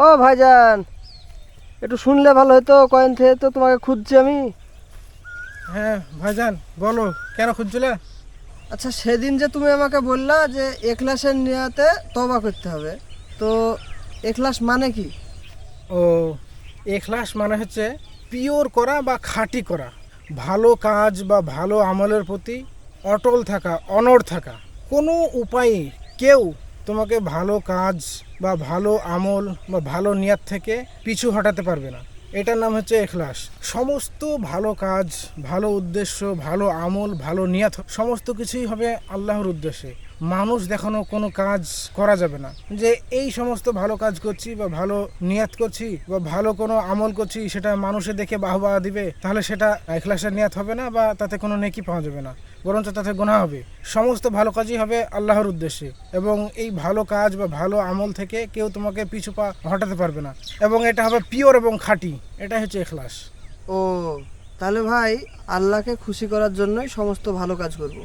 ও ভাইজান, একটু শুনলে ভালো হতো, কয়েন থেকে তো তোমাকে খুঁজছি আমি। হ্যাঁ ভাইজান, বলো কেন খুঁজছিলে? আচ্ছা, সেদিন যে তুমি আমাকে বললা যে এখলাসের নিয়াতে তওবা করতে হবে, তো এখলাস মানে কি? ও, এখলাস মানে হচ্ছে পিওর করা বা খাঁটি করা, ভালো কাজ বা ভালো আমলের প্রতি অটল থাকা, অনড় থাকা। কোনো উপায়ে কেউ তোমাকে ভালো কাজ বা ভালো আমল বা ভালো নিয়াত থেকে পিছু হটাতে পারবে না। এটার নাম হচ্ছে এখলাস। সমস্ত ভালো কাজ, ভালো উদ্দেশ্য, ভালো আমল, ভালো নিয়াত সমস্ত কিছুই হবে আল্লাহর উদ্দেশ্যে। মানুষ দেখানো কোনো কাজ করা যাবে না, যে এই সমস্ত ভালো কাজ করছি বা ভালো নিয়াত করছি বা ভালো কোনো আমল করছি, সেটা মানুষে দেখে বাহবা দিবে, তাহলে সেটা ইখলাসের নিয়াত হবে না বা তাতে কোনো নেকি পাওয়া যাবে না, বরঞ্চ তাতে গুনাহ হবে। সমস্ত ভালো কাজই হবে আল্লাহর উদ্দেশ্যে, এবং এই ভালো কাজ বা ভালো আমল থেকে কেউ তোমাকে পিছু পা হটাতে পারবে না, এবং এটা হবে পিওর এবং খাঁটি। এটাই হচ্ছে ইখলাস। ও, তাহলে ভাই, আল্লাহকে খুশি করার জন্যই সমস্ত ভালো কাজ করব।